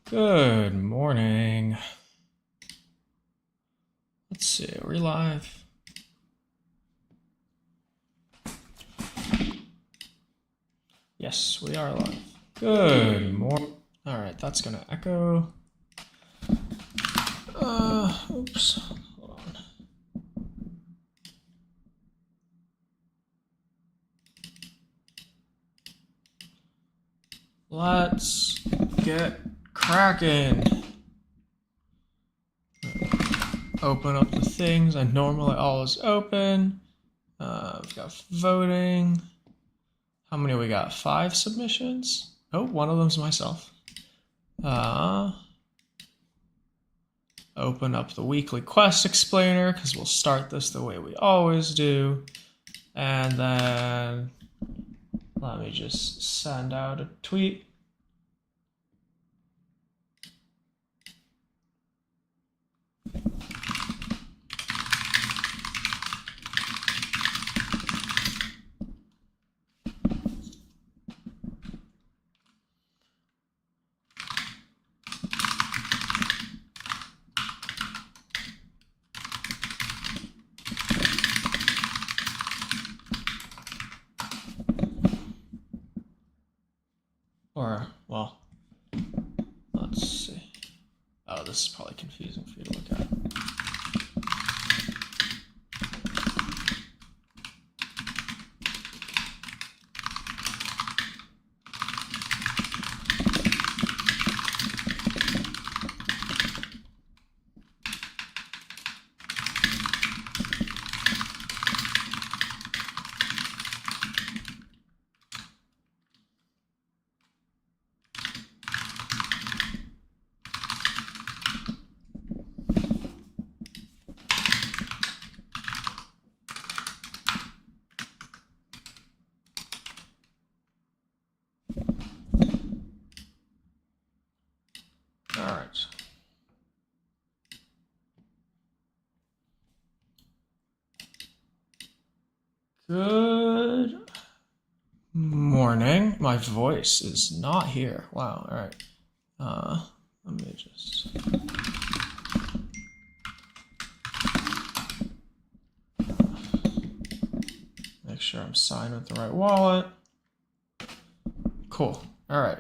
Good morning. Let's see, are we live? Yes, we are live. Good morning. All right, that's gonna echo. Oops, hold on. Let's get cracking. Open up the things I normally always open. We've got voting. How many we got? 5 submissions? Oh, one of them's myself. Open up the weekly quest explainer because we'll start this the way we always do. And then let me just send out a tweet. Or, well, let's see. Oh, this is probably confusing for you to look at. All right. Good morning. My voice is not here. Wow. All right. Let me just. Make sure I'm signed with the right wallet. Cool. All right.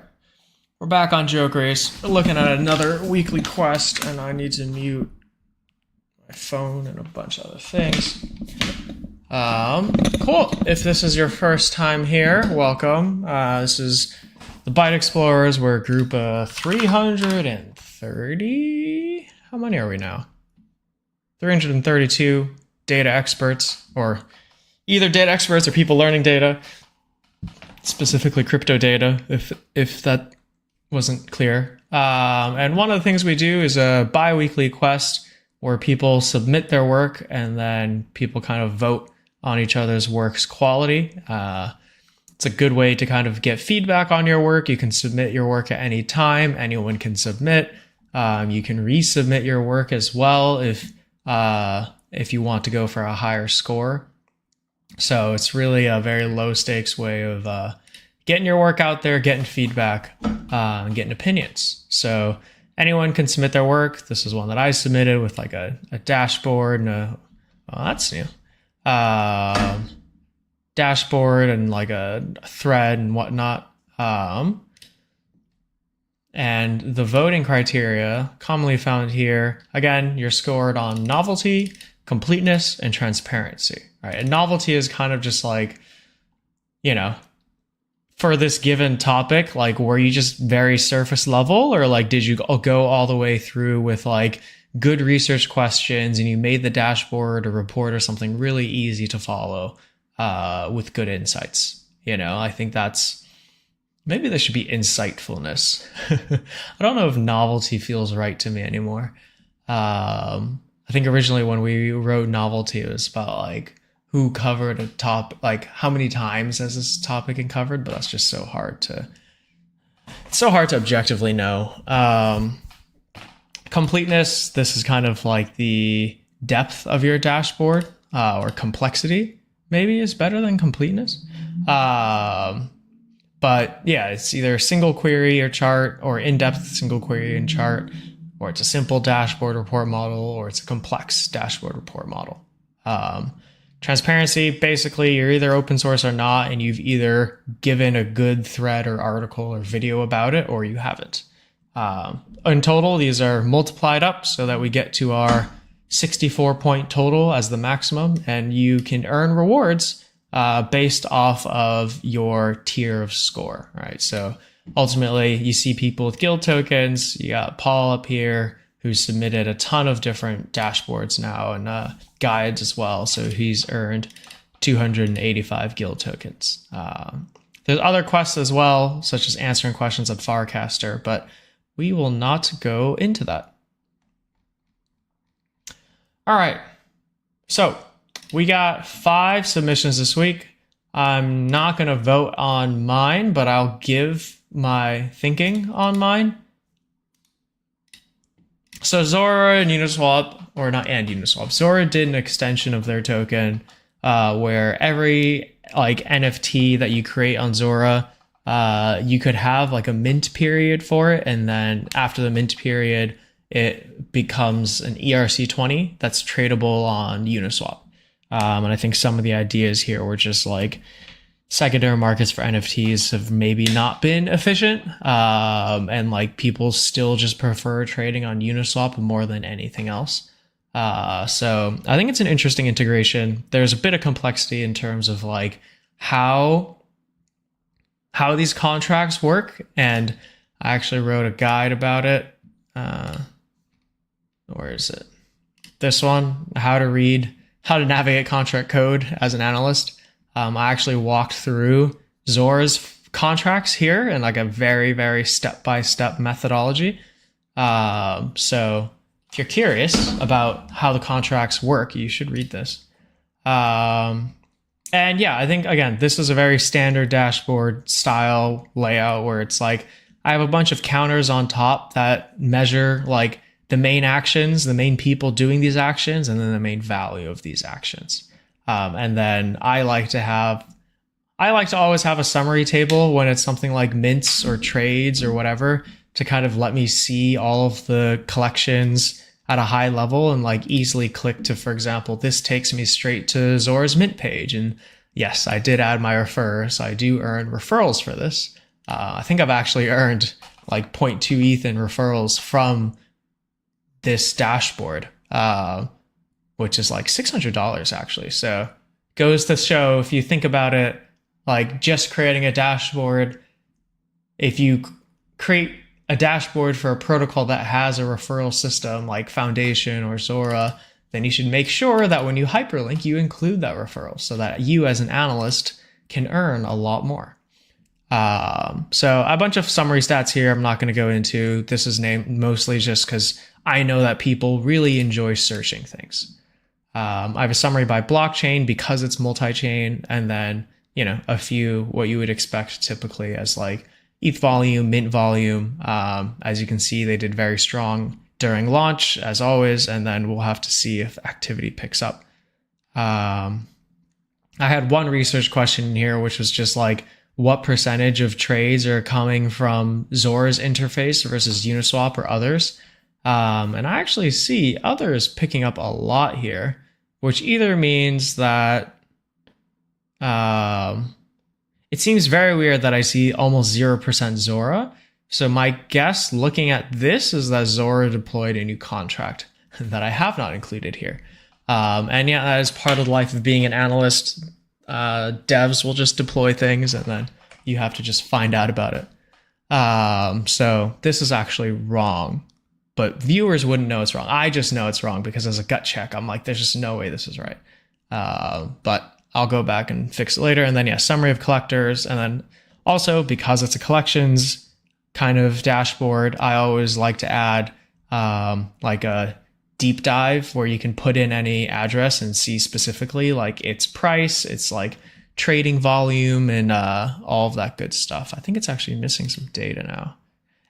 We're back on Joke Race. We're looking at another weekly quest, and I need to mute my phone and a bunch of other things. Cool. If this is your first time here, welcome. This is the Bytexplorers. We're a group of 330. How many are we now? 332 data experts, or either data experts or people learning data, specifically crypto data, if that wasn't clear. And one of the things we do is a bi-weekly quest where people submit their work and then people kind of vote on each other's work's quality. It's a good way to kind of get feedback on your work. You can submit your work at any time. Anyone can submit. You can resubmit your work as well if you want to go for a higher score. So it's really a very low stakes way of getting your work out there, getting feedback, and getting opinions. So anyone can submit their work. This is one that I submitted with like a dashboard and that's new. Dashboard and like a thread and whatnot. And the voting criteria commonly found here, again, you're scored on novelty, completeness, and transparency. Right? And novelty is kind of just like, for this given topic, like, were you just very surface level, or like, did you go all the way through with like good research questions and you made the dashboard or report or something really easy to follow with good insights? I think maybe there should be insightfulness. I don't know if novelty feels right to me anymore. I think originally when we wrote novelty, it was about like who covered a top, like how many times has this topic been covered, but that's just so hard to objectively know. Completeness, this is kind of like the depth of your dashboard, or complexity maybe is better than completeness. But yeah, it's either a single query or chart, or in-depth single query and chart, or it's a simple dashboard report model, or it's a complex dashboard report model. Transparency, basically, you're either open source or not, and you've either given a good thread or article or video about it, or you haven't. In total, these are multiplied up so that we get to our 64-point total as the maximum, and you can earn rewards based off of your tier of score, right? So ultimately, you see people with guild tokens. You got Paul up here, who submitted a ton of different dashboards now and guides as well. So he's earned 285 guild tokens. There's other quests as well, such as answering questions at Farcaster, but we will not go into that. All right, so we got 5 submissions this week. I'm not going to vote on mine, but I'll give my thinking on mine. So Zora and Uniswap, or not and Uniswap, Zora did an extension of their token where every like NFT that you create on Zora, you could have like a mint period for it, and then after the mint period, it becomes an ERC20 that's tradable on Uniswap. And I think some of the ideas here were just like secondary markets for NFTs have maybe not been efficient, and like people still just prefer trading on Uniswap more than anything else. So I think it's an interesting integration. There's a bit of complexity in terms of like how these contracts work, and I actually wrote a guide about it. Where is it? This one, how to navigate contract code as an analyst. I actually walked through Zora's contracts here in like a very, very step-by-step methodology. So if you're curious about how the contracts work, you should read this. And yeah, I think, again, this is a very standard dashboard style layout where it's like, I have a bunch of counters on top that measure like the main actions, the main people doing these actions, and then the main value of these actions. And then I like to always have a summary table when it's something like mints or trades or whatever, to kind of let me see all of the collections at a high level and like easily click to, for example, this takes me straight to Zora's mint page. And yes, I did add my refer, so I do earn referrals for this. I think I've actually earned like 0.2 ETH in referrals from this dashboard, which is like $600 actually. So goes to show, if you think about it, like just creating a dashboard, if you create a dashboard for a protocol that has a referral system like Foundation or Zora, then you should make sure that when you hyperlink, you include that referral so that you as an analyst can earn a lot more. So a bunch of summary stats here I'm not going to go into. This is named mostly just because I know that people really enjoy searching things. I have a summary by blockchain because it's multi-chain, and then, you know, a few what you would expect typically as like ETH volume, mint volume. As you can see, they did very strong during launch as always, and then we'll have to see if activity picks up. I had one research question here, which was just like, what percentage of trades are coming from Zora's interface versus Uniswap or others? And I actually see others picking up a lot here, which either means that it seems very weird that I see almost 0% Zora. So my guess looking at this is that Zora deployed a new contract that I have not included here. And yeah, that is part of the life of being an analyst. Devs will just deploy things and then you have to just find out about it. So this is actually wrong, but viewers wouldn't know it's wrong. I just know it's wrong because as a gut check, I'm like, there's just no way this is right. But I'll go back and fix it later. And then yeah, summary of collectors. And then also because it's a collections kind of dashboard, I always like to add like a deep dive where you can put in any address and see specifically like its price, its like trading volume, and all of that good stuff. I think it's actually missing some data now.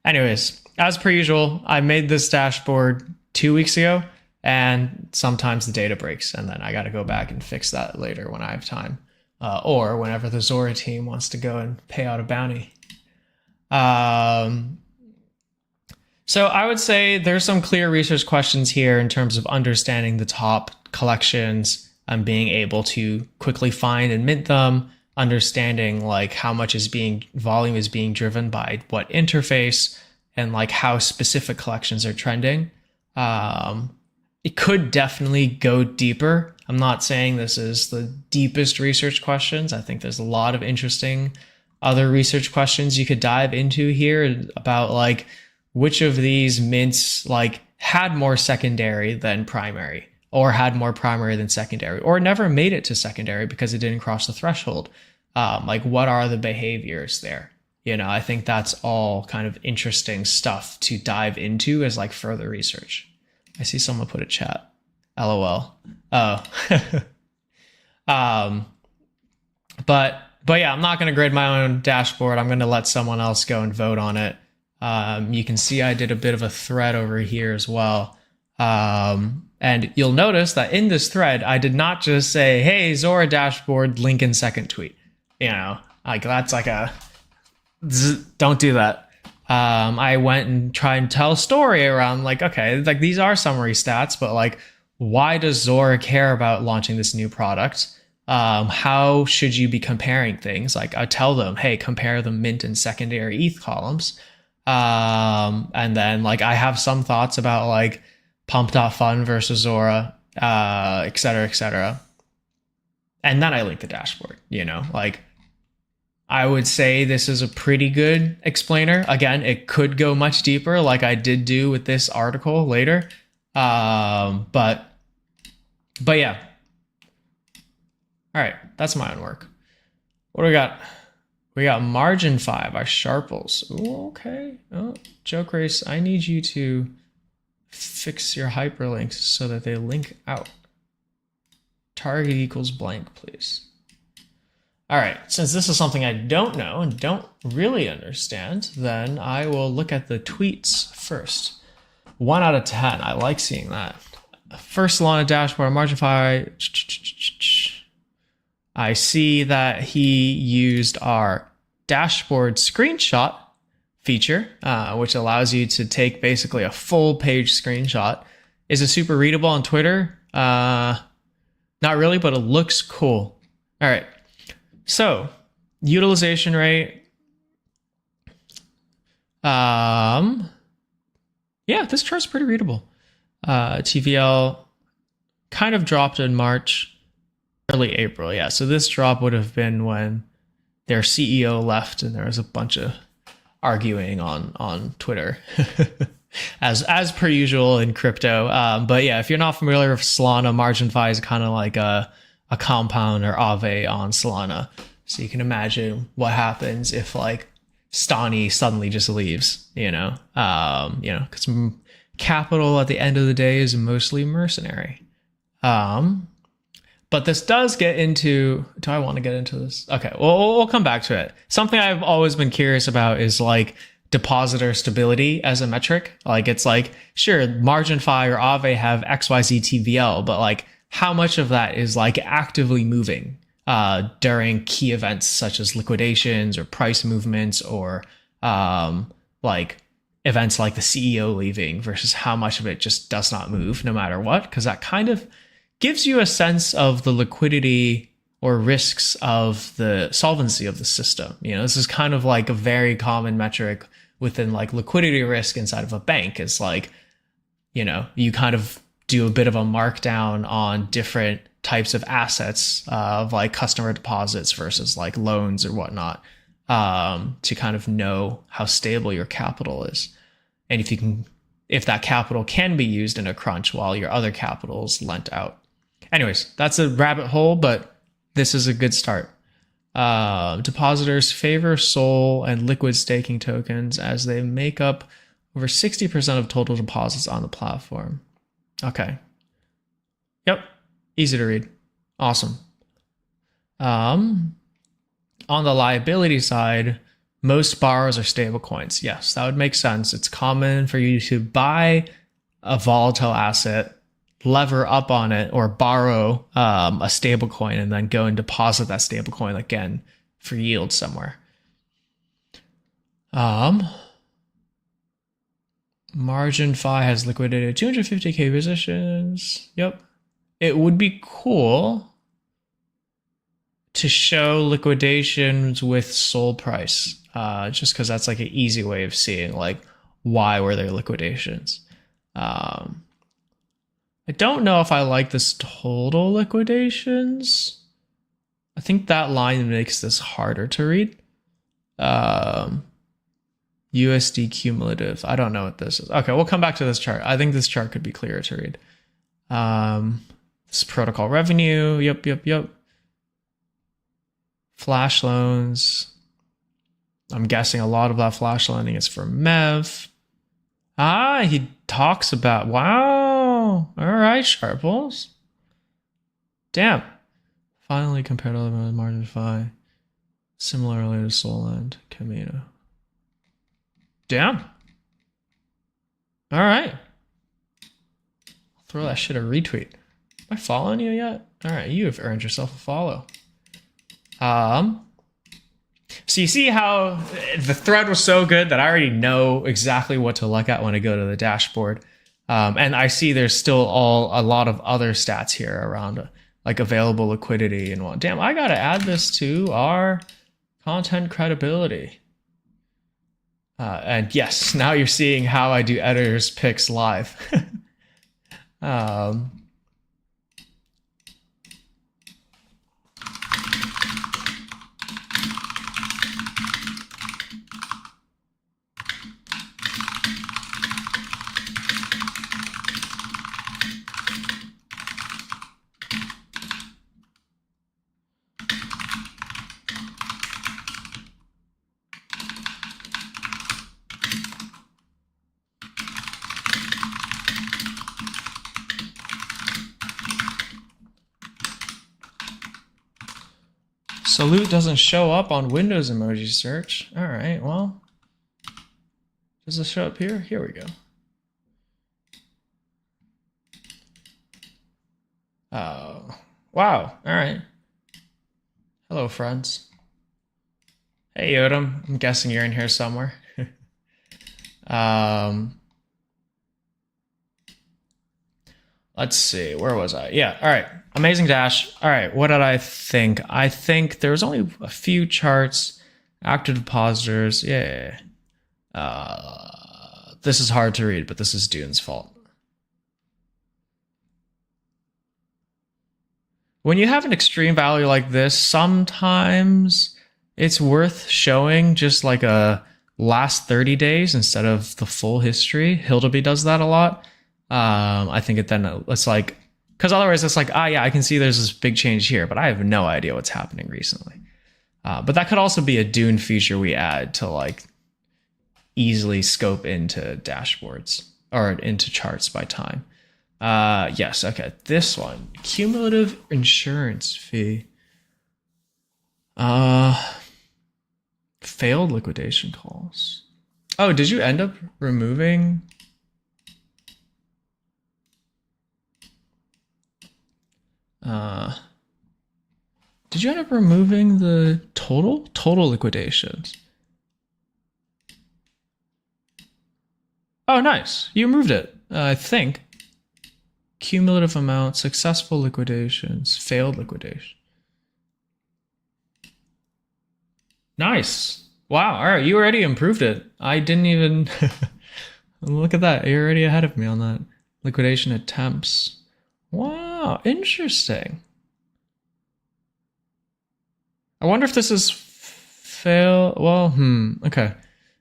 Anyways, as per usual, I made this dashboard 2 weeks ago, and sometimes the data breaks, and then I got to go back and fix that later when I have time. or whenever the Zora team wants to go and pay out a bounty. So I would say there's some clear research questions here in terms of understanding the top collections and being able to quickly find and mint them, understanding like how much volume is being driven by what interface, and like how specific collections are trending. It could definitely go deeper. I'm not saying this is the deepest research questions. I think there's a lot of interesting other research questions you could dive into here about like which of these mints like had more secondary than primary, or had more primary than secondary, or never made it to secondary because it didn't cross the threshold. Like what are the behaviors there? You know, I think that's all kind of interesting stuff to dive into as like further research. I see someone put a chat. LOL. Oh. But yeah, I'm not going to grid my own dashboard. I'm going to let someone else go and vote on it. You can see I did a bit of a thread over here as well. And you'll notice that in this thread, I did not just say, hey, Zora dashboard, link in second tweet. You know, like that's like don't do that. I went and tried and tell a story around like, okay, like these are summary stats, but like, why does Zora care about launching this new product? How should you be comparing things? Like I tell them, hey, compare the mint and secondary ETH columns. And then like I have some thoughts about like pump.fun versus Zora, et cetera, et cetera. And then I link the dashboard, you know, like I would say this is a pretty good explainer. Again, it could go much deeper like I did do with this article later. But yeah. All right, that's my own work. What do we got? We got margin 5, our sharples. Ooh, okay. Oh, joke race. I need you to fix your hyperlinks so that they link out. Target equals blank, please. All right, since this is something I don't know and don't really understand, then I will look at the tweets first. 1 out of 10, I like seeing that. First Solana dashboard, margin 5. I see that he used our dashboard screenshot feature, which allows you to take basically a full page screenshot. Is it super readable on Twitter? Not really, but it looks cool. All right. So utilization rate. Yeah, this chart's pretty readable. TVL kind of dropped in March. Early April, yeah. So this drop would have been when their CEO left and there was a bunch of arguing on Twitter, as per usual in crypto. But yeah, if you're not familiar with Solana, margin fi is kind of like a compound or Aave on Solana. So you can imagine what happens if like Stani suddenly just leaves, you know, because capital at the end of the day is mostly mercenary. But this does get into, do I want to get into this? Okay, well, we'll come back to it. Something I've always been curious about is like depositor stability as a metric. Like it's like, sure, margin fi or Aave have XYZ TVL, but like how much of that is like actively moving during key events such as liquidations or price movements or like events like the CEO leaving versus how much of it just does not move no matter what, because that kind of gives you a sense of the liquidity or risks of the solvency of the system. You know, this is kind of like a very common metric within like liquidity risk inside of a bank. It's like, you know, you kind of do a bit of a markdown on different types of assets of like customer deposits versus like loans or whatnot, to kind of know how stable your capital is. And if that capital can be used in a crunch while your other capital is lent out. Anyways, that's a rabbit hole, but this is a good start. Depositors favor SOL and liquid staking tokens as they make up over 60% of total deposits on the platform. Okay. Yep. Easy to read. Awesome. On the liability side, most borrows are stablecoins. Yes, that would make sense. It's common for you to buy a volatile asset lever up on it or borrow a stable coin and then go and deposit that stable coin again for yield somewhere. Margin Fi has liquidated 250k positions. Yep. It would be cool to show liquidations with sold price, just because that's like an easy way of seeing like why were there liquidations. I don't know if I like this total liquidations. I think that line makes this harder to read. USD cumulative. I don't know what this is. Okay, we'll come back to this chart. I think this chart could be clearer to read. This protocol revenue. Yep. Flash loans. I'm guessing a lot of that flash lending is for MEV. He talks about, wow. All right, Sharples. Damn. Finally compared to other margin Fi. Similarly to Solend, Camino. Damn. All right. I'll throw that shit a retweet. Am I following you yet? All right, you have earned yourself a follow. So you see how the thread was so good that I already know exactly what to look at when I go to the dashboard. And I see there's still a lot of other stats here around like available liquidity and what. Damn, I got to add this to our content credibility. And yes, now you're seeing how I do editor's picks live. Salute doesn't show up on Windows emoji search. All right, well, does it show up here? Here we go. Oh, wow. All right. Hello, friends. Hey, Yodam. I'm guessing you're in here somewhere. Let's see. Where was I? Yeah. All right. Amazing Dash. All right. What did I think? I think there was only a few charts. Active depositors. Yeah. This is hard to read, but this is Dune's fault. When you have an extreme value like this, sometimes it's worth showing just like a last 30 days instead of the full history. Hildeby does that a lot. I think it's like, because otherwise it's like, yeah, I can see there's this big change here, but I have no idea what's happening recently. But that could also be a Dune feature we add to like easily scope into dashboards or into charts by time. Yes, okay, this one, cumulative insurance fee. Failed liquidation calls. Oh, did you end up removing? Did you end up removing the total liquidations? Oh, nice. You removed it, I think. Cumulative amount, successful liquidations, failed liquidation. Nice. Wow. All right. You already improved it. I didn't even look at that. You're already ahead of me on that. Liquidation attempts. Wow. Interesting. I wonder if this is fail. Well, okay.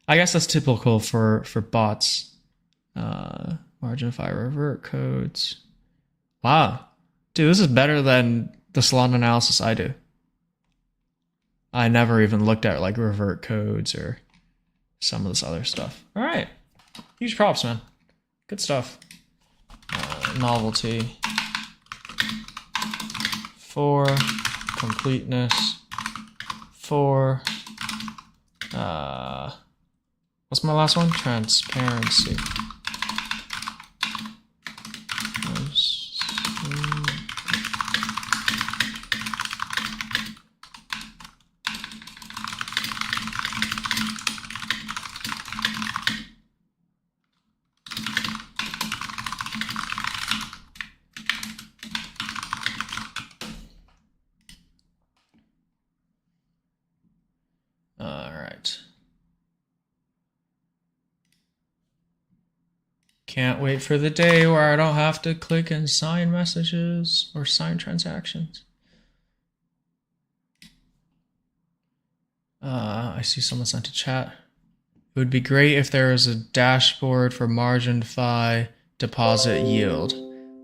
I guess that's typical for bots. Margin Fi revert codes. Wow. Dude, this is better than the salon analysis I do. I never even looked at like revert codes or some of this other stuff. All right. Huge props, man. Good stuff. Novelty. For completeness. For what's my last one? Transparency. Can't wait for the day where I don't have to click and sign messages or sign transactions. I see someone sent a chat. It would be great if there was a dashboard for margin fi deposit yield.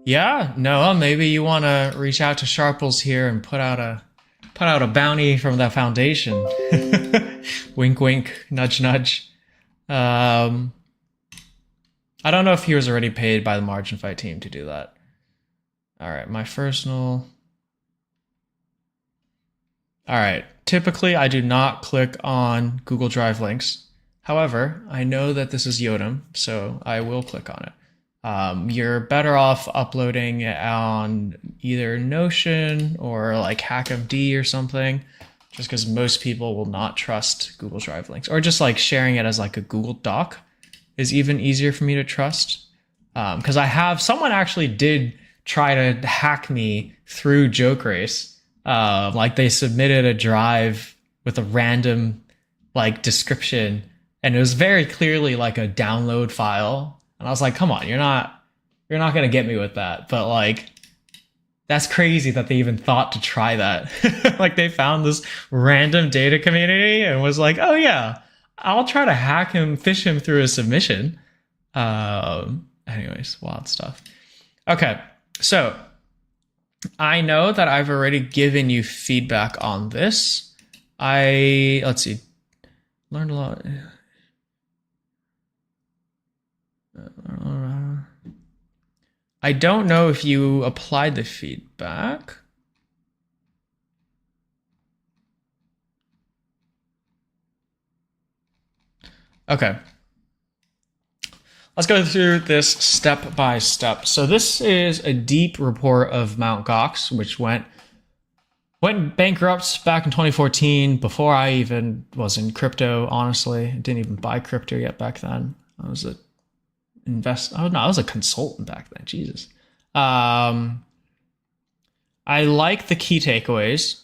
Yeah, Noah, maybe you want to reach out to Sharples here and put out a bounty from the foundation. Wink, wink, nudge, nudge. I don't know if he was already paid by the margin fi team to do that. All right, my personal. All right, typically I do not click on Google Drive links. However, I know that this is Yodam, so I will click on it. You're better off uploading it on either Notion or like HackMD or something, just because most people will not trust Google Drive links, or just like sharing it as like a Google Doc is even easier for me to trust. Because someone actually did try to hack me through Joke Race. Like they submitted a drive with a random like description, and it was very clearly like a download file. And I was like, come on, you're not going to get me with that. But like, that's crazy that they even thought to try that. Like they found this random data community and was like, oh yeah, I'll try to hack him, fish him through a submission. Anyways, wild stuff. Okay. So I know that I've already given you feedback on this. Let's see, learned a lot. I don't know if you applied the feedback. Okay. Let's go through this step by step. So this is a deep report of Mt. Gox, which went bankrupt back in 2014, before I even was in crypto, honestly. I didn't even buy crypto yet back then. I was a consultant back then. Jesus. I like the key takeaways.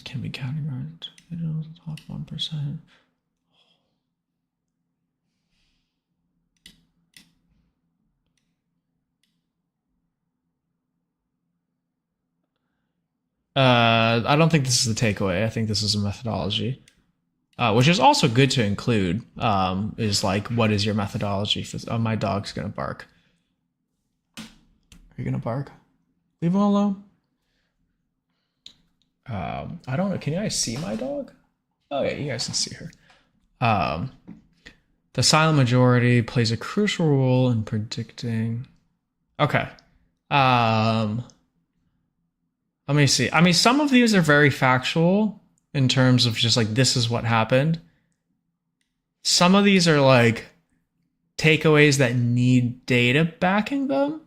Can be categorized. Top 1%. I don't think this is the takeaway. I think this is a methodology, which is also good to include. Is like, what is your methodology for? Oh, my dog's gonna bark. Are you gonna bark? Leave him alone. I don't know. Can you guys see my dog? Oh yeah, you guys can see her. The silent majority plays a crucial role in predicting. Okay. Let me see. I mean, some of these are very factual in terms of just like, this is what happened. Some of these are like takeaways that need data backing them.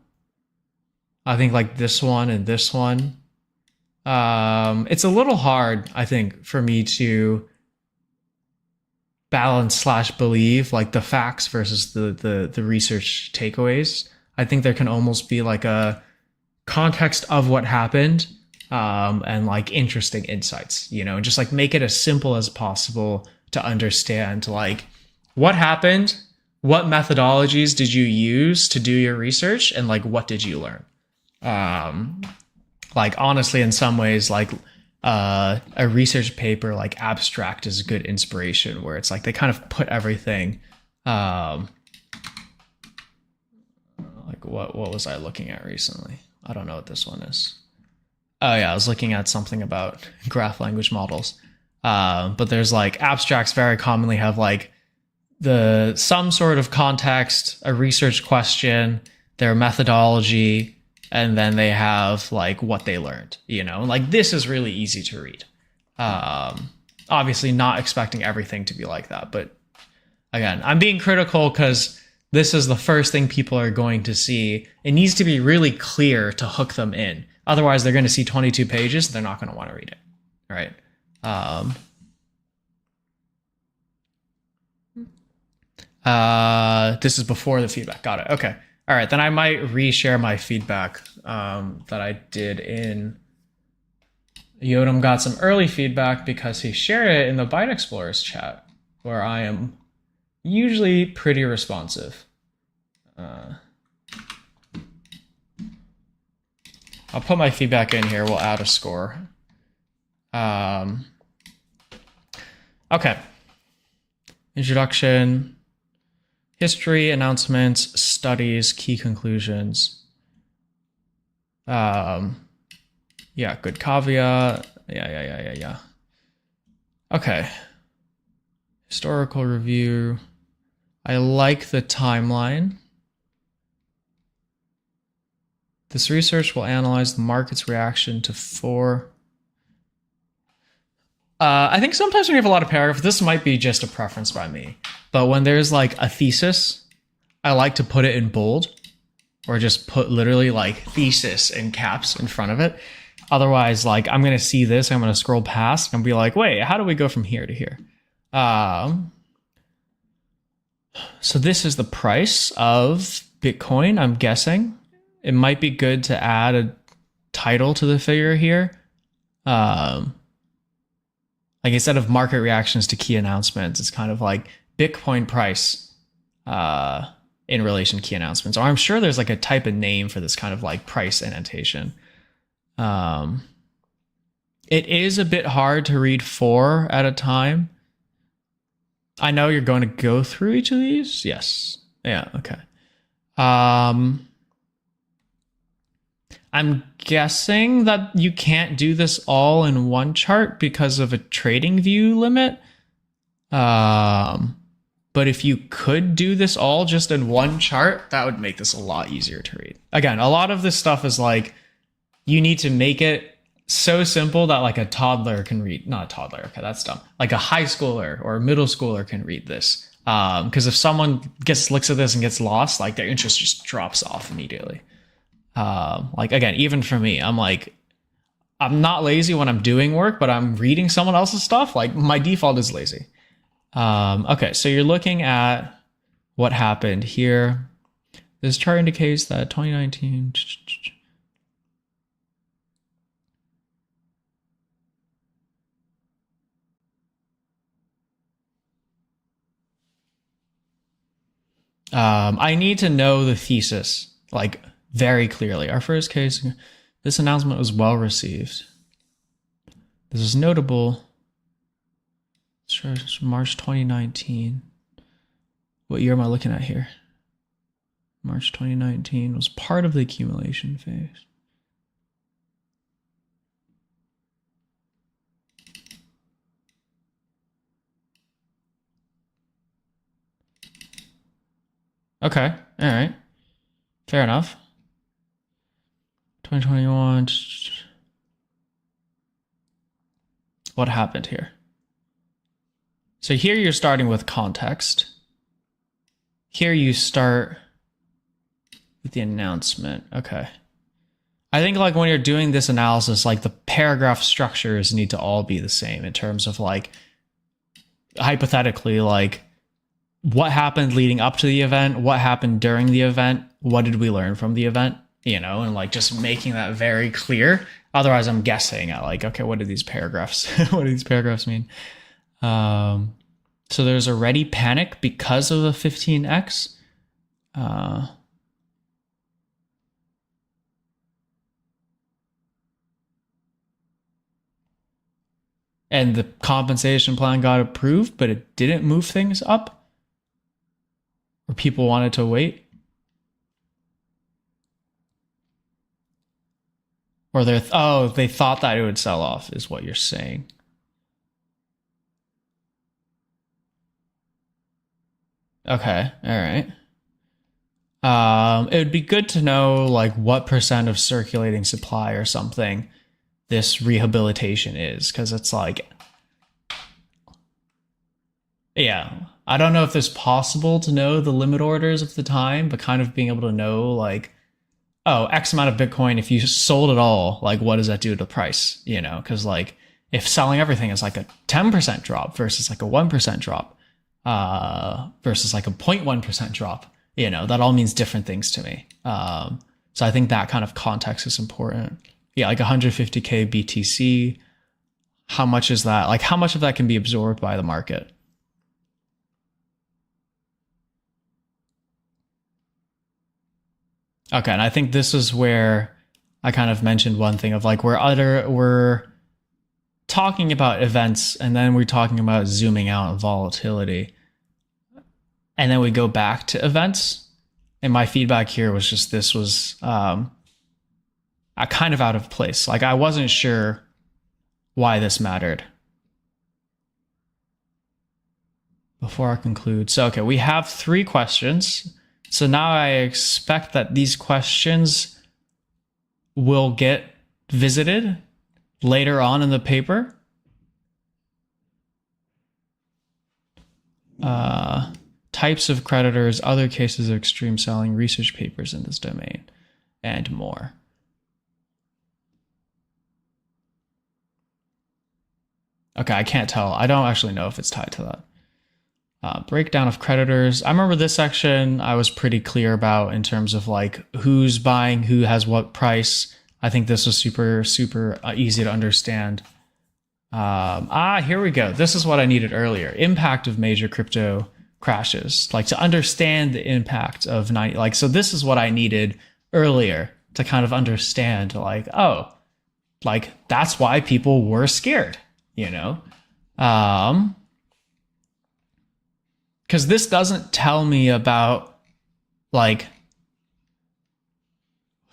I think like this one and this one. It's a little hard, I think, for me to balance / believe like the facts versus the research takeaways. I think there can almost be like a context of what happened, and like interesting insights, and just like make it as simple as possible to understand like what happened, what methodologies did you use to do your research, and like what did you learn. Like honestly, in some ways, like a research paper like abstract is a good inspiration, where it's like they kind of put everything. Like what was I looking at recently? I don't know what this one is. Oh yeah, I was looking at something about graph language models. But there's like abstracts very commonly have like some sort of context, a research question, their methodology, and then they have like what they learned, like this is really easy to read. Obviously not expecting everything to be like that, but again, I'm being critical because this is the first thing people are going to see. It needs to be really clear to hook them in. Otherwise they're going to see 22 pages. They're not going to want to read it. All right. This is before the feedback. Got it. Okay. All right, then I might reshare my feedback that I did in Yodam got some early feedback because he shared it in the Bytexplorers chat, where I am usually pretty responsive. I'll put my feedback in here. We'll add a score. Okay. Introduction, history, announcements, studies, key conclusions. Yeah, good caveat. Yeah. Okay. Historical review. I like the timeline. This research will analyze the market's reaction to four. I think sometimes when you have a lot of paragraphs, this might be just a preference by me, but when there's like a thesis, I like to put it in bold or just put literally like thesis in caps in front of it. Otherwise, like I'm going to see this, I'm going to scroll past and be like, wait, how do we go from here to here? So this is the price of Bitcoin, I'm guessing. It might be good to add a title to the figure here. Like instead of market reactions to key announcements, it's kind of like Bitcoin price in relation to key announcements. Or I'm sure there's like a type of name for this kind of like price annotation. It is a bit hard to read 4 at a time. I know you're going to go through each of these. Yes. Yeah. Okay. I'm guessing that you can't do this all in one chart because of a trading view limit. But if you could do this all just in one chart, that would make this a lot easier to read. Again, a lot of this stuff is like, you need to make it so simple that like a toddler can read, not a toddler, okay, that's dumb. Like a high schooler or a middle schooler can read this. Because if someone looks at this and gets lost, like their interest just drops off immediately. Like again, even for me, I'm like, I'm not lazy when I'm doing work, but I'm reading someone else's stuff. Like my default is lazy. Okay, so you're looking at what happened here. This chart indicates that 2019. I need to know the thesis, like very clearly. Our first case, this announcement was well received. This is notable. Sure, it's March 2019. What year am I looking at here? March 2019 was part of the accumulation phase. Okay, all right. Fair enough. 2021. What happened here? So here you're starting with context. Here you start with the announcement. Okay. I think like when you're doing this analysis, like the paragraph structures need to all be the same in terms of like, hypothetically, like what happened leading up to the event, what happened during the event, what did we learn from the event, you know, and like just making that very clear. Otherwise I'm guessing at like, okay, what do these paragraphs, what do these paragraphs mean? So there's already panic because of the 15x. And the compensation plan got approved, but it didn't move things up. Or people wanted to wait. Or they thought that it would sell off is what you're saying. Okay, all right. It would be good to know like what percent of circulating supply or something this rehabilitation is, because it's like, yeah, I don't know if it's possible to know the limit orders of the time, but kind of being able to know like, oh, X amount of Bitcoin, if you sold it all, like what does that do to the price? You know, because like if selling everything is like a 10% drop versus like a 1% drop, versus like a 0.1% drop, you know, that all means different things to me. So I think that kind of context is important. Yeah, like 150K BTC. how much is that? Like, how much of that can be absorbed by the market? Okay, and I think this is where I kind of mentioned one thing of like we're talking about events and then we're talking about zooming out and volatility. And then we go back to events. And my feedback here was just this was kind of out of place. Like I wasn't sure why this mattered. Before I conclude. So, okay, we have 3 questions. So now I expect that these questions will get visited later on in the paper. Types of creditors, other cases of extreme selling, research papers in this domain, and more. Okay, I can't tell. I don't actually know if it's tied to that. Breakdown of creditors. I remember this section I was pretty clear about in terms of like who's buying, who has what price. I think this was super easy to understand. Here we go. This is what I needed earlier. Impact of major crypto crashes. Like to understand the impact of 90. Like, so this is what I needed earlier to kind of understand like, oh, like that's why people were scared, you know? Because this doesn't tell me about like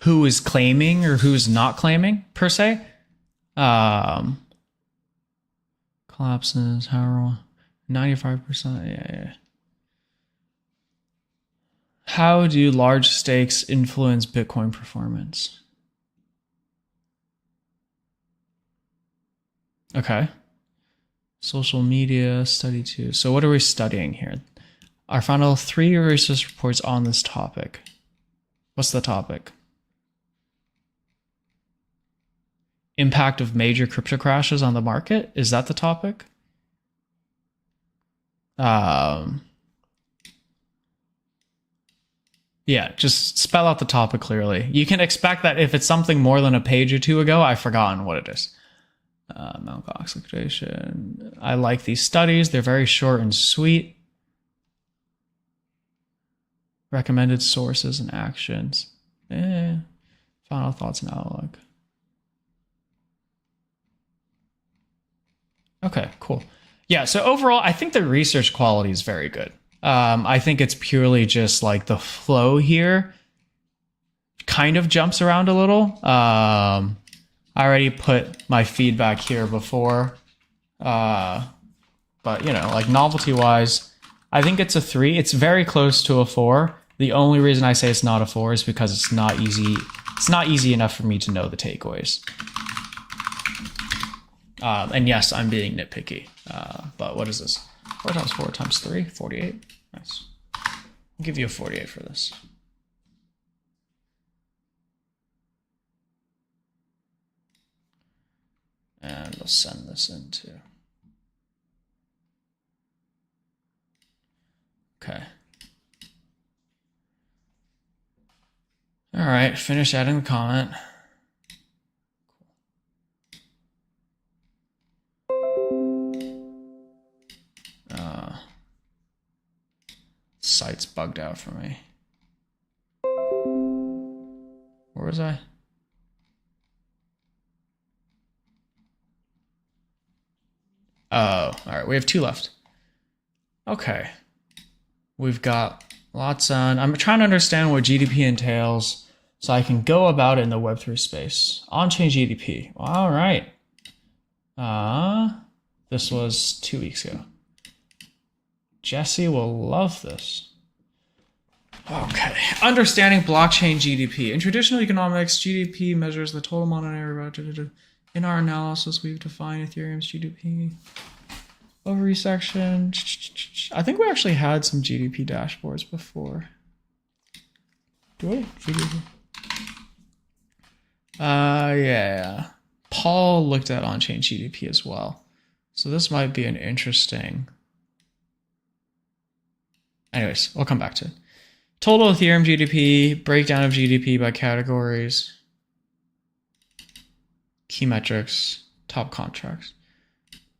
who is claiming or who's not claiming per se. Collapses, however, 95%. Yeah. How do large stakes influence Bitcoin performance? Okay. Social media, study 2. So what are we studying here? Our final 3 research reports on this topic. What's the topic? Impact of major crypto crashes on the market? Is that the topic? Yeah, just spell out the topic clearly. You can expect that if it's something more than a page or 2 ago, I've forgotten what it is. Mt. Gox liquidation. I like these studies. They're very short and sweet. Recommended sources and actions. Final thoughts and outlook. Okay, cool. Yeah, so overall, I think the research quality is very good. I think it's purely just like the flow here kind of jumps around a little. I already put my feedback here before. But, you know, like novelty-wise, I think it's a 3. It's very close to a 4. The only reason I say it's not a 4 is because it's not easy. It's not easy enough for me to know the takeaways. And yes, I'm being nitpicky. But what is this? 4 times 4 times 3? 48? Nice. I'll give you a 48 for this. And we'll send this into. Okay. All right, finish adding the comment. Site's bugged out for me. Where was I? Oh, all right. We have 2 left. Okay. We've got lots on. I'm trying to understand what GDP entails so I can go about it in the Web3 space. On-chain GDP. All right. This was 2 weeks ago. Jesse will love this. Okay. Understanding blockchain GDP. In traditional economics, GDP measures the total monetary value. In our analysis, we've defined Ethereum's GDP. Overview section. I think we actually had some GDP dashboards before. Do we? GDP. Yeah. Paul looked at on-chain GDP as well. So this might be an interesting. Anyways, we'll come back to it. Total Ethereum GDP, breakdown of GDP by categories, key metrics, top contracts.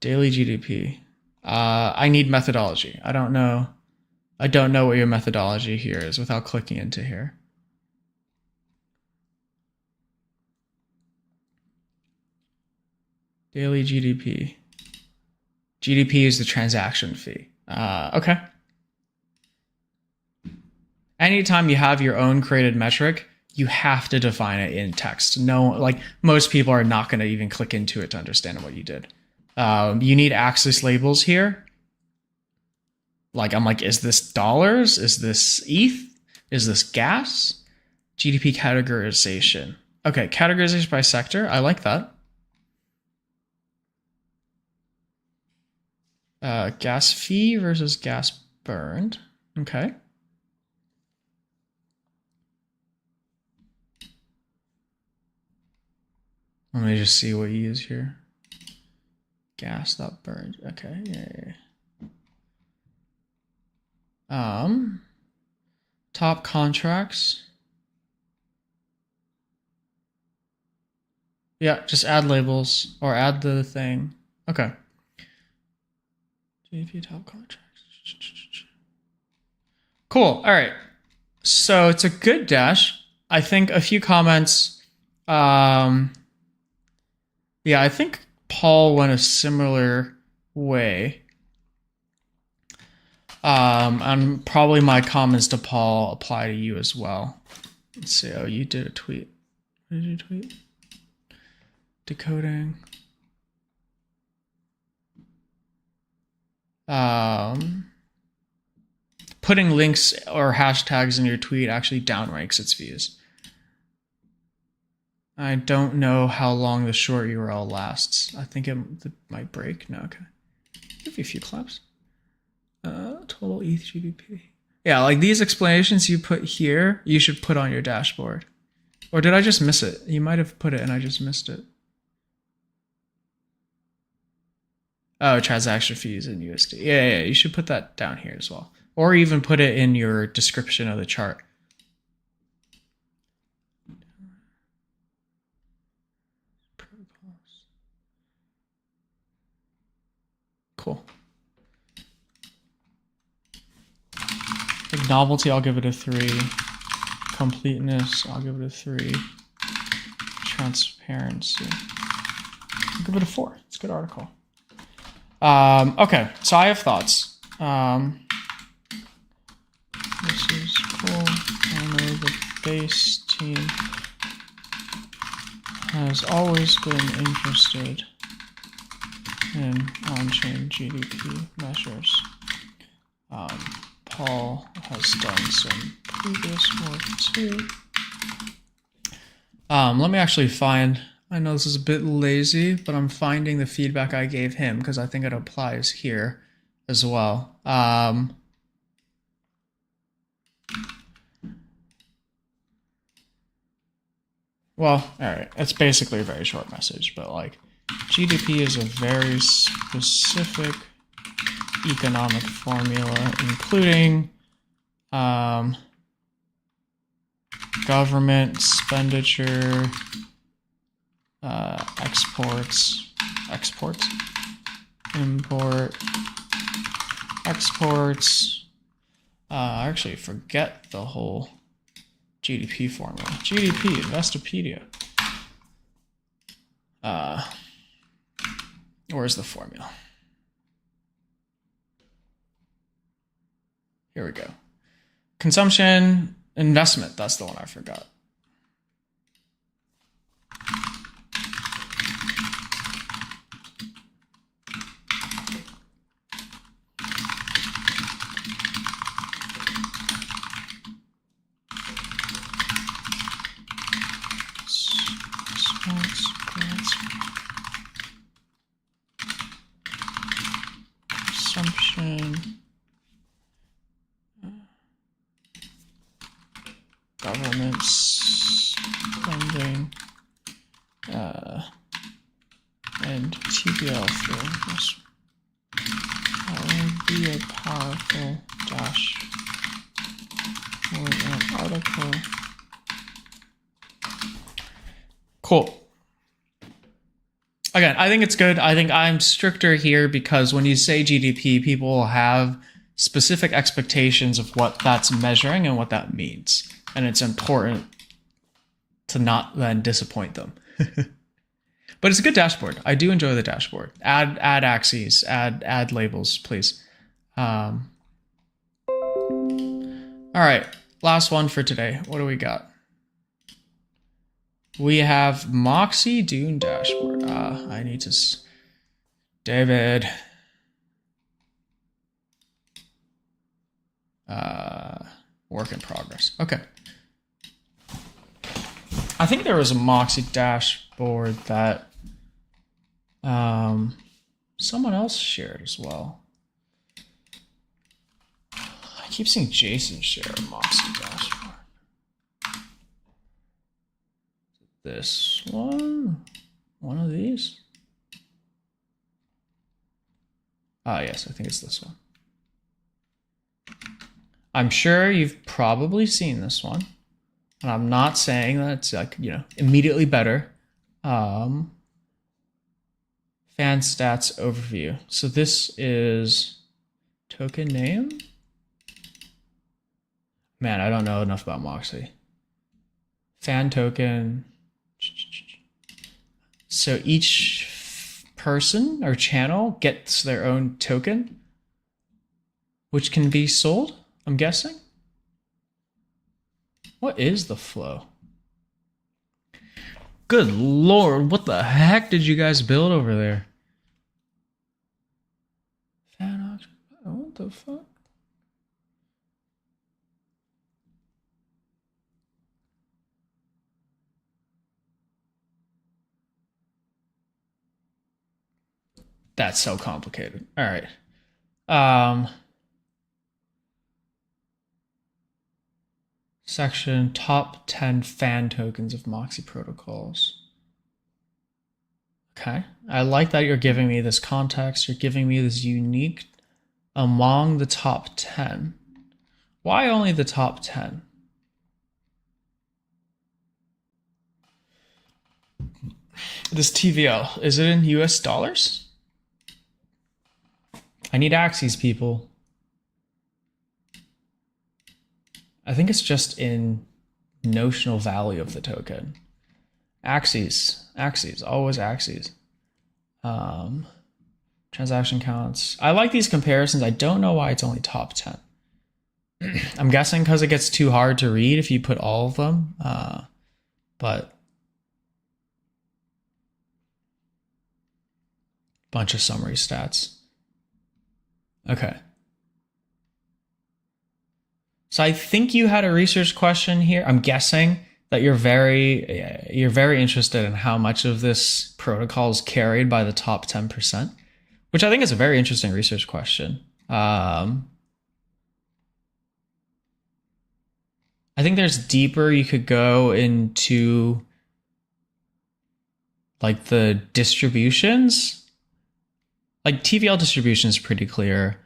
Daily GDP. I need methodology. I don't know what your methodology here is without clicking into here. Daily GDP. GDP is the transaction fee. Okay. Anytime you have your own created metric, you have to define it in text. No, like most people are not going to even click into it to understand what you did. You need axis labels here. Like, I'm like, is this dollars? Is this ETH? Is this gas? GDP categorization. Okay, categorization by sector. I like that. Gas fee versus gas burned. Okay. Let me just see what you use here. Gas that burned. Okay, yeah. Top contracts. Yeah, just add labels or add the thing. Okay. GDP top contracts. Cool. All right. So it's a good dash. I think a few comments. Yeah, I think Paul went a similar way. And probably my comments to Paul apply to you as well. Let's see. Oh, you did a tweet. What did you tweet? Decoding. Putting links or hashtags in your tweet actually downranks its views. I don't know how long the short URL lasts. I think it might break. No, okay. Give you a few claps. Total ETH GDP. Yeah, like these explanations you put here, you should put on your dashboard. Or did I just miss it? You might have put it and I just missed it. Oh, transaction fees in USD. Yeah, you should put that down here as well. Or even put it in your description of the chart. Cool. Like novelty, I'll give it a 3. Completeness, I'll give it a 3. Transparency, I'll give it a 4. It's a good article. Okay, so I have thoughts. This is cool. I know the base team has always been interested in on-chain GDP measures. Paul has done some previous work too. Let me actually find, I know this is a bit lazy, but I'm finding the feedback I gave him because I think it applies here as well. Well, all right, it's basically a very short message, but like GDP is a very specific economic formula, including government expenditure, exports, import, exports. I actually forget the whole GDP formula. GDP, Investopedia. Where's the formula? Here we go. Consumption, investment. That's the one I forgot. Consumption, government spending, and TBL through this. That would be a powerful dash or an article. Cool. Again, I think it's good. I think I'm stricter here because when you say GDP, people will have specific expectations of what that's measuring and what that means. And it's important to not then disappoint them. But it's a good dashboard. I do enjoy the dashboard. Add axes, add labels, please. All right, last one for today. What do we got? We have Moxie Dune dashboard. I need to... David. Work in progress. Okay. I think there was a Moxie dashboard that someone else shared as well. I keep seeing Jason share a Moxie dashboard. This one of these. Yes, I think it's this one. I'm sure you've probably seen this one, and I'm not saying that it's like, you know, immediately better. Fan stats overview. So this is token name. Man, I don't know enough about Moxie. Fan token. So each person or channel gets their own token, which can be sold, I'm guessing. What is the flow? Good Lord, what the heck did you guys build over there? Fan auction, what the fuck? That's so complicated. All right. Section top 10 fan tokens of Moxie protocols. Okay. I like that you're giving me this context. You're giving me this unique among the top 10. Why only the top 10? This TVL, is it in US dollars? I need axes, people. I think it's just in notional value of the token. Axes, always axes. Transaction counts. I like these comparisons. I don't know why it's only top 10. I'm guessing because it gets too hard to read if you put all of them. But bunch of summary stats. Okay. So I think you had a research question here. I'm guessing that you're very interested in how much of this protocol is carried by the top 10%, which I think is a very interesting research question. I think there's deeper you could go into, like the distributions. Like TVL distribution is pretty clear.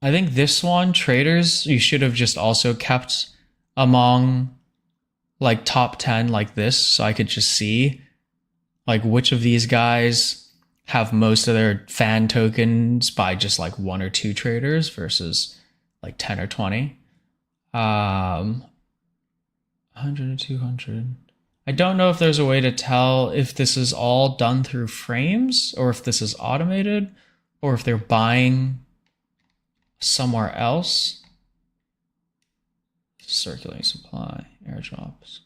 I think this one, traders, you should have just also kept among like top 10 like this, so I could just see like which of these guys have most of their fan tokens by just like 1 or 2 traders versus like 10 or 20. 100 or 200. I don't know if there's a way to tell if this is all done through frames or if this is automated or if they're buying somewhere else. Circulating supply, airdrops,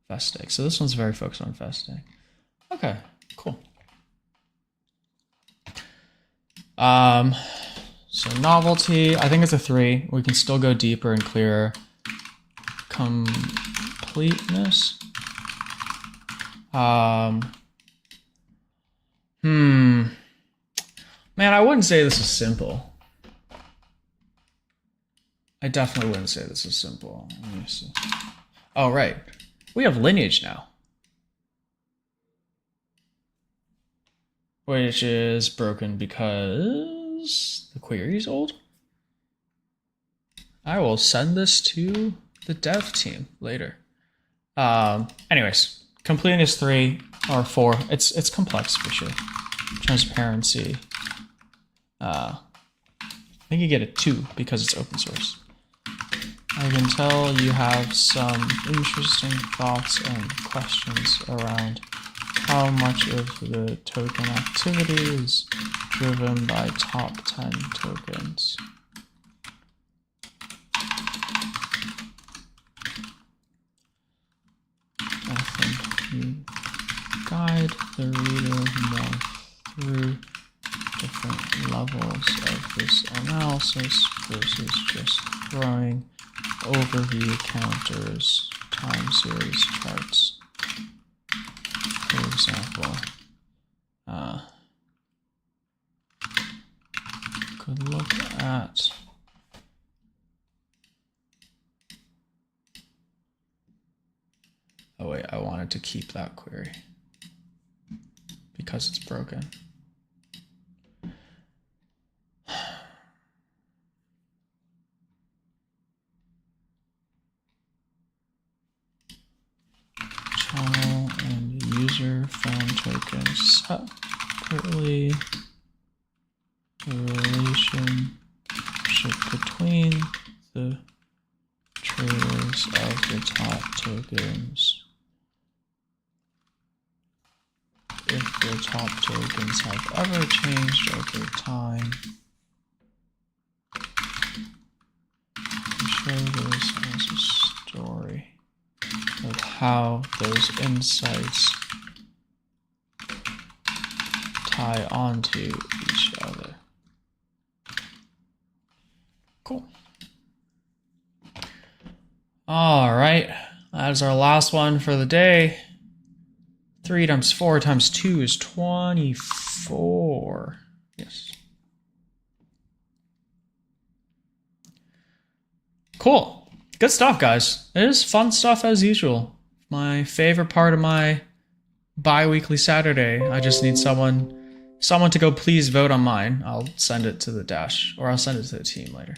vesting. So this one's very focused on vesting. Okay, cool. So novelty, I think it's a 3. We can still go deeper and clearer. Completeness. Man, I wouldn't say this is simple. I definitely wouldn't say this is simple. Let me see. Oh, right. We have lineage now, which is broken because the query is old. I will send this to the dev team later. Anyways, completeness 3. or 4. It's complex for sure. Transparency. I think you get a 2 because it's open source. I can tell you have some interesting thoughts and questions around how much of the token activity is driven by top 10 tokens. I think you guide the reader more through different levels of this analysis versus just throwing overview counters, time series charts. For example, could look at oh wait, I wanted to keep that query because it's broken. Channel and user phone tokens separately. The relationship between the traders of the top tokens. If the top tokens have ever changed over time. We show this as a story of how those insights tie onto each other. Cool. All right, that's our last one for the day. 3 times 4 times 2 is 24. Yes. Cool. Good stuff, guys. It is fun stuff as usual. My favorite part of my bi-weekly Saturday. I just need someone to go please vote on mine. I'll send it to the dash, or I'll send it to the team later.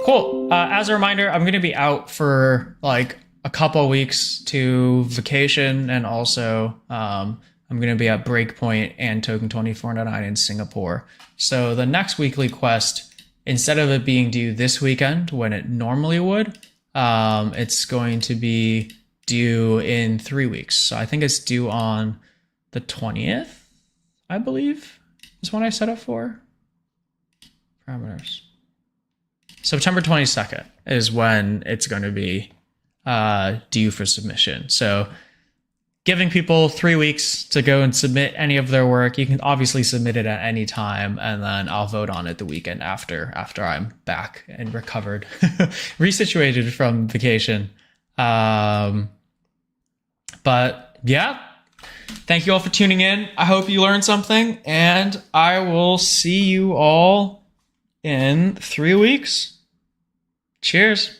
Cool. As a reminder, I'm going to be out for like a couple weeks to vacation, and also I'm going to be at Breakpoint and Token 2499 in Singapore. So the next weekly quest, instead of it being due this weekend when it normally would, it's going to be due in 3 weeks. So I think it's due on the 20th, I believe, is when I set up for. Parameters. September 22nd is when it's going to be due for submission. So giving people 3 weeks to go and submit any of their work. You can obviously submit it at any time, and then I'll vote on it the weekend after I'm back and recovered, resituated from vacation. But yeah, thank you all for tuning in. I hope you learned something, and I will see you all in 3 weeks. Cheers.